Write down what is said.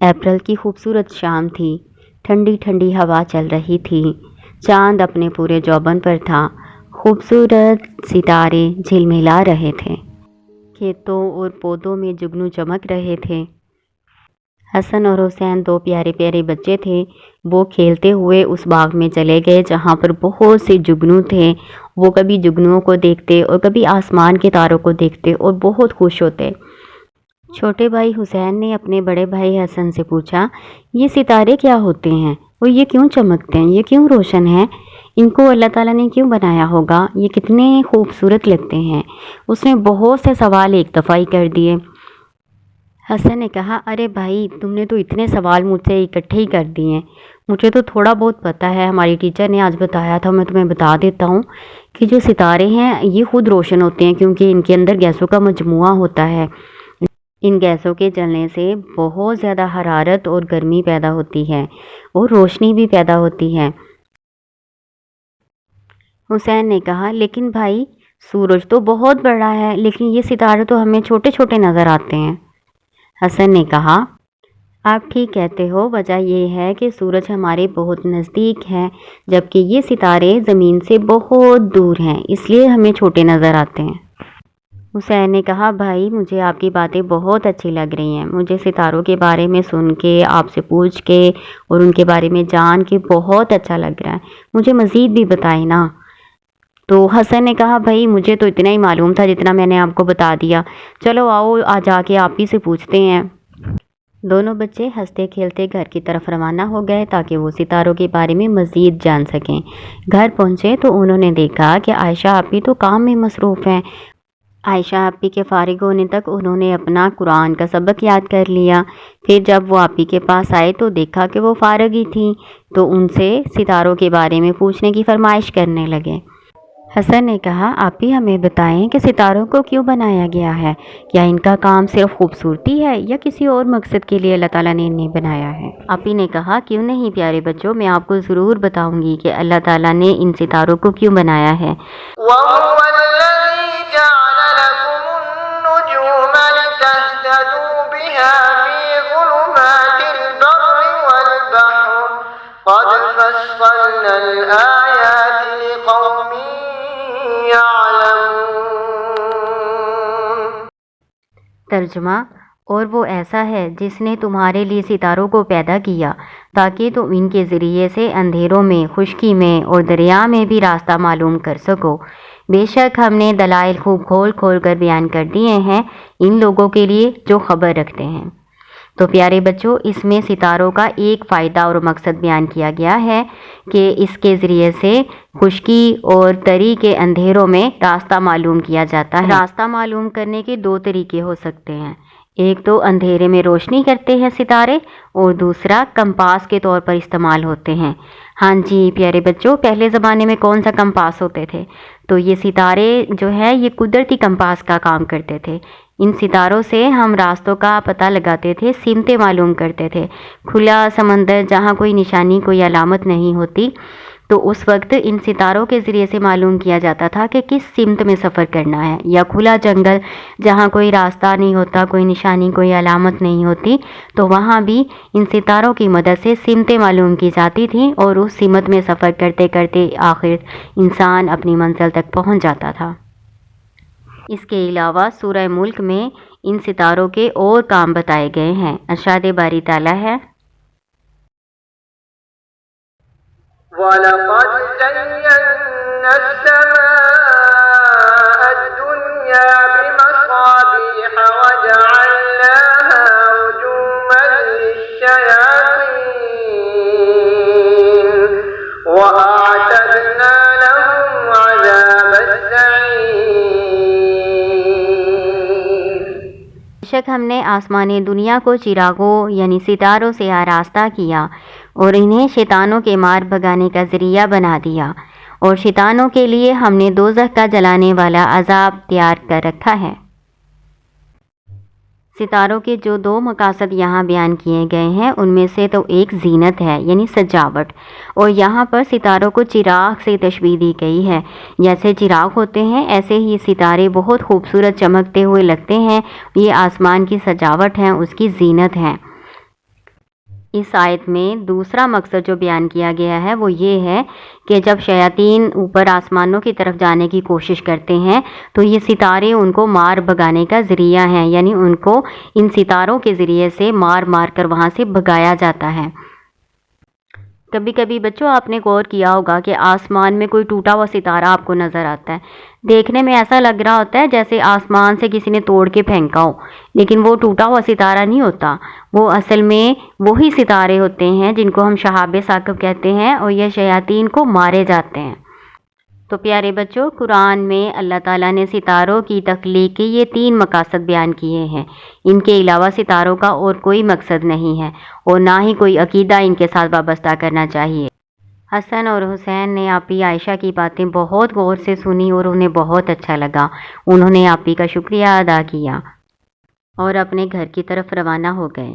अप्रैल की खूबसूरत शाम थी। ठंडी ठंडी हवा चल रही थी। चांद अपने पूरे जौबन पर था। खूबसूरत सितारे झिलमिला रहे थे। खेतों और पौधों में जुगनू चमक रहे थे। हसन और हुसैन दो प्यारे प्यारे बच्चे थे। वो खेलते हुए उस बाग में चले गए जहाँ पर बहुत से जुगनू थे। वो कभी जुगनुओं को देखते और कभी आसमान के तारों को देखते और बहुत खुश होते। छोटे भाई हुसैन ने अपने बड़े भाई हसन से पूछा, ये सितारे क्या होते हैं और ये क्यों चमकते हैं, ये क्यों रोशन हैं? इनको अल्लाह ताला ने क्यों बनाया होगा? ये कितने खूबसूरत लगते हैं। उसने बहुत से सवाल एक दफ़ा ही कर दिए। हसन ने कहा, अरे भाई, तुमने तो इतने सवाल मुझसे इकट्ठे ही कर दिए। मुझे तो थोड़ा बहुत पता है, हमारी टीचर ने आज बताया था, मैं तुम्हें बता देता हूँ कि जो सितारे हैं ये खुद रोशन होते हैं क्योंकि इनके अंदर गैसों का मजमुआ होता है। इन गैसों के जलने से बहुत ज़्यादा हरारत और गर्मी पैदा होती है और रोशनी भी पैदा होती है। हुसैन ने कहा, लेकिन भाई, सूरज तो बहुत बड़ा है, लेकिन ये सितारे तो हमें छोटे छोटे नज़र आते हैं। हसन ने कहा, आप ठीक कहते हो। वजह यह है कि सूरज हमारे बहुत नज़दीक है, जबकि ये सितारे ज़मीन से बहुत दूर हैं, इसलिए हमें छोटे नज़र आते हैं। हुसैन ने कहा, भाई, मुझे आपकी बातें बहुत अच्छी लग रही हैं। मुझे सितारों के बारे में सुन के, आपसे पूछ के और उनके बारे में जान के बहुत अच्छा लग रहा है। मुझे मज़ीद भी बताए ना। तो हसन ने कहा, भाई, मुझे तो इतना ही मालूम था जितना मैंने आपको बता दिया। चलो आओ, आ जाके आप ही से पूछते हैं। दोनों बच्चे हंसते खेलते घर की तरफ रवाना हो गए ताकि वो सितारों के बारे में मज़ीद जान सकें। घर पहुँचे तो उन्होंने देखा कि आयशा आपी तो काम में मसरूफ़ हैं। आयशा आपी के फ़ारिग होने तक उन्होंने अपना कुरान का सबक याद कर लिया। फिर जब वो आपी के पास आए तो देखा कि वो फ़ारिग ही थी, तो उनसे सितारों के बारे में पूछने की फरमाइश करने लगे। हसन ने कहा, आप ही हमें बताएं कि सितारों को क्यों बनाया गया है? क्या इनका काम सिर्फ खूबसूरती है या किसी और मकसद के लिए अल्लाह ताला ने इन्हें बनाया है? आप ही ने कहा, क्यों नहीं प्यारे बच्चों, मैं आपको ज़रूर बताऊंगी कि अल्लाह ताला ने इन सितारों को क्यों बनाया है। तर्जुमा, और वो ऐसा है जिसने तुम्हारे लिए सितारों को पैदा किया ताकि तुम इनके ज़रिए से अंधेरों में, खुश्की में और दरिया में भी रास्ता मालूम कर सको। बेशक हमने दलाइल खूब खोल खोल कर बयान कर दिए हैं इन लोगों के लिए जो खबर रखते हैं। तो प्यारे बच्चों, इसमें सितारों का एक फ़ायदा और मकसद बयान किया गया है कि इसके ज़रिए से खुश्की और तरी के अंधेरों में रास्ता मालूम किया जाता है। रास्ता मालूम करने के दो तरीके हो सकते हैं। एक तो अंधेरे में रोशनी करते हैं सितारे, और दूसरा कंपास के तौर पर इस्तेमाल होते हैं। हाँ जी प्यारे बच्चों, पहले ज़माने में कौन सा कंपास होते थे? तो ये सितारे जो है ये कुदरती कंपास का काम करते थे। इन सितारों से हम रास्तों का पता लगाते थे, सिमतें मालूम करते थे। खुला समंदर जहाँ कोई निशानी, कोई अलामत नहीं होती, तो उस वक्त इन सितारों के ज़रिए से मालूम किया जाता था कि किस सिमत में सफ़र करना है। या खुला जंगल जहाँ कोई रास्ता नहीं होता, कोई निशानी, कोई अलामत नहीं होती, तो वहाँ भी इन सितारों की मदद से सिमतें मालूम की जाती थी और उस सिमत में सफ़र करते करते आखिर इंसान अपनी मंजिल तक पहुँच जाता था। इसके अलावा सूरह मुल्क में इन सितारों के और काम बताए गए हैं। अरशाद बारी ताला है, बेशक हमने आसमानी दुनिया को चिरागों यानी सितारों से आरास्ता किया और इन्हें शैतानों के मार भगाने का ज़रिया बना दिया, और शैतानों के लिए हमने दोज़ख का जलाने वाला अज़ाब तैयार कर रखा है। सितारों के जो दो मकासद यहाँ बयान किए गए हैं उनमें से तो एक ज़ीनत है यानी सजावट, और यहाँ पर सितारों को चिराग से तशबीह दी गई है। जैसे चिराग होते हैं ऐसे ही सितारे बहुत खूबसूरत चमकते हुए लगते हैं। ये आसमान की सजावट हैं, उसकी ज़ीनत हैं। اس آیت میں دوسرا مقصد جو بیان کیا گیا ہے وہ یہ ہے کہ جب شیاطین اوپر آسمانوں کی طرف جانے کی کوشش کرتے ہیں تو یہ ستارے ان کو مار بھگانے کا ذریعہ ہیں، یعنی ان کو ان ستاروں کے ذریعے سے مار مار کر وہاں سے بھگایا جاتا ہے۔ کبھی کبھی بچوں آپ نے غور کیا ہوگا کہ آسمان میں کوئی ٹوٹا ہوا ستارہ آپ کو نظر آتا ہے، دیکھنے میں ایسا لگ رہا ہوتا ہے جیسے آسمان سے کسی نے توڑ کے پھینکا ہو، لیکن وہ ٹوٹا ہوا ستارہ نہیں ہوتا، وہ اصل میں وہی ستارے ہوتے ہیں جن کو ہم شہاب ثاقب کہتے ہیں، اور یہ شیاطین کو مارے جاتے ہیں۔ تو پیارے بچوں، قرآن میں اللہ تعالیٰ نے ستاروں کی تخلیق کے یہ 3 مقاصد بیان کیے ہیں۔ ان کے علاوہ ستاروں کا اور کوئی مقصد نہیں ہے اور نہ ہی کوئی عقیدہ ان کے ساتھ وابستہ کرنا چاہیے۔ حسن اور حسین نے آپی عائشہ کی باتیں بہت غور سے سنی اور انہیں بہت اچھا لگا۔ انہوں نے آپی کا شکریہ ادا کیا اور اپنے گھر کی طرف روانہ ہو گئے۔